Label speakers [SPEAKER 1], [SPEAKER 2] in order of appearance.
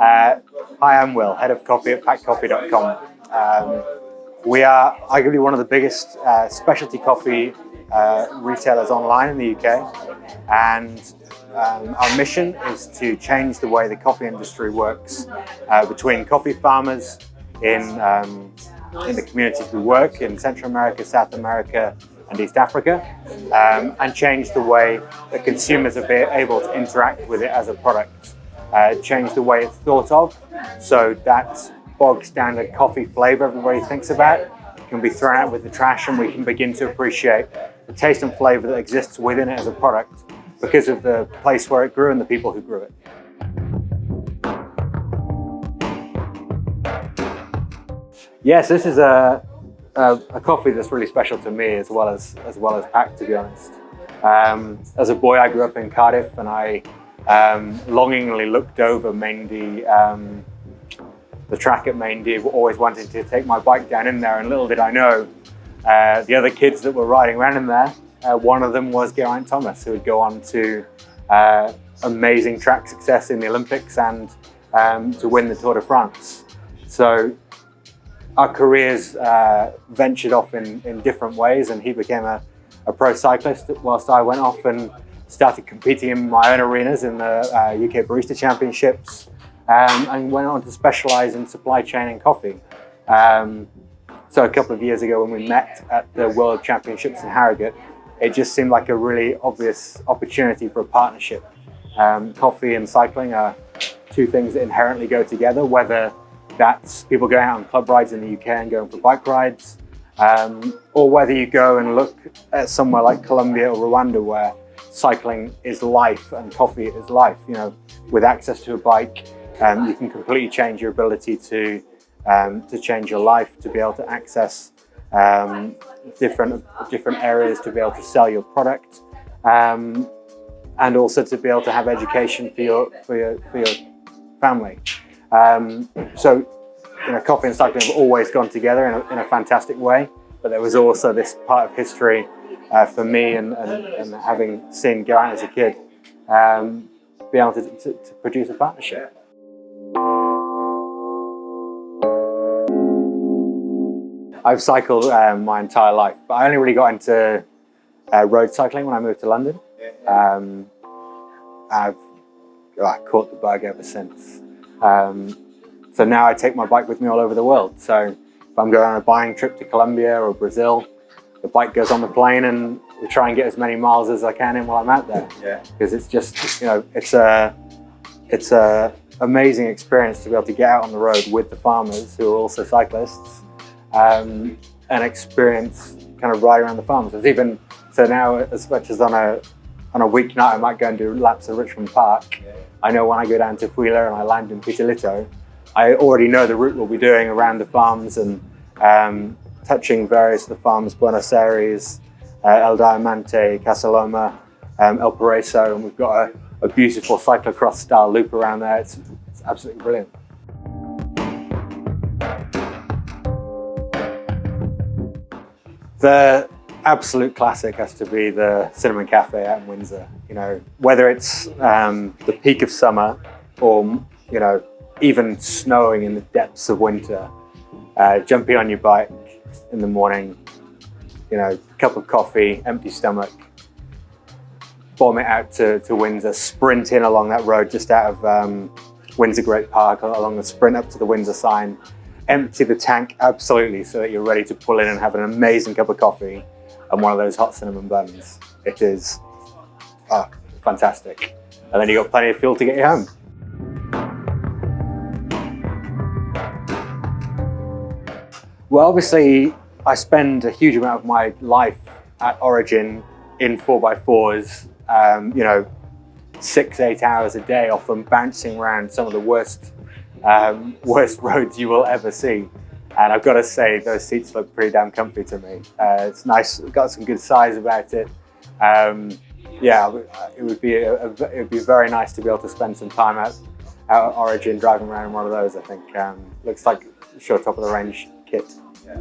[SPEAKER 1] Hi, I'm Will, head of coffee at pactcoffee.com. We are arguably one of the biggest specialty coffee retailers online in the UK, and our mission is to change the way the coffee industry works between coffee farmers in the communities we work in Central America, South America and East Africa, and change the way that consumers are able to interact with it as a product. Change the way it's thought of, so that bog standard coffee flavor everybody thinks about can be thrown out with the trash, and we can begin to appreciate the taste and flavor that exists within it as a product because of the place where it grew and the people who grew it. Yes, this is a coffee that's really special to me as well as Pact, to be honest. As a boy, I grew up in Cardiff, and I longingly looked over Maindee, the track at Maindee, always wanting to take my bike down in there, and little did I know the other kids that were riding around in there, one of them was Geraint Thomas, who would go on to amazing track success in the Olympics and to win the Tour de France. So our careers ventured off in different ways, and he became a pro cyclist whilst I went off and started competing in my own arenas in the UK Barista Championships, and went on to specialise in supply chain and coffee. So a couple of years ago when we met at the World Championships in Harrogate, it just seemed like a really obvious opportunity for a partnership. Coffee and cycling are two things that inherently go together, whether that's people going out on club rides in the UK and going for bike rides, or whether you go and look at somewhere like Colombia or Rwanda, where cycling is life and coffee is life. You know, with access to a bike, you can completely change your ability to change your life, to be able to access different areas, to be able to sell your product, and also to be able to have education for your family. So, you know, coffee and cycling have always gone together in a fantastic way, but there was also this part of history for me, and having seen Geraint as a kid, be able to produce a partnership. I've cycled my entire life, but I only really got into road cycling when I moved to London. I've caught the bug ever since. So now I take my bike with me all over the world. So if I'm going on a buying trip to Colombia or Brazil, the bike goes on the plane, and we try and get as many miles as I can in while I'm out there. Yeah. Because it's just, you know, it's a amazing experience to be able to get out on the road with the farmers who are also cyclists, and experience kind of riding around the farms. There's even, so now as much as on a weeknight I might go and do laps of Richmond Park, I know when I go down to Huila and I land in Pitalito, I already know the route we'll be doing around the farms, and touching various of the farms, Buenos Aires, El Diamante, Casaloma, El Paraiso, and we've got a beautiful cyclocross style loop around there. It's absolutely brilliant. The absolute classic has to be the Cinnamon Cafe out in Windsor. You know, whether it's the peak of summer or, you know, even snowing in the depths of winter, jumping on your bike in the morning, you know, cup of coffee, empty stomach, bomb it out to Windsor, sprint in along that road just out of Windsor Great Park, along the sprint up to the Windsor sign, empty the tank absolutely so that you're ready to pull in and have an amazing cup of coffee and one of those hot cinnamon buns. It is fantastic. And then you've got plenty of fuel to get you home. Well, obviously, I spend a huge amount of my life at Origin in 4x4s, you know, 6-8 hours a day, often bouncing around some of the worst roads you will ever see. And I've got to say, those seats look pretty damn comfy to me. It's nice, got some good size about it. Yeah, it would be very nice to be able to spend some time out at Origin driving around in one of those. I think looks like sure top of the range kit. Yeah.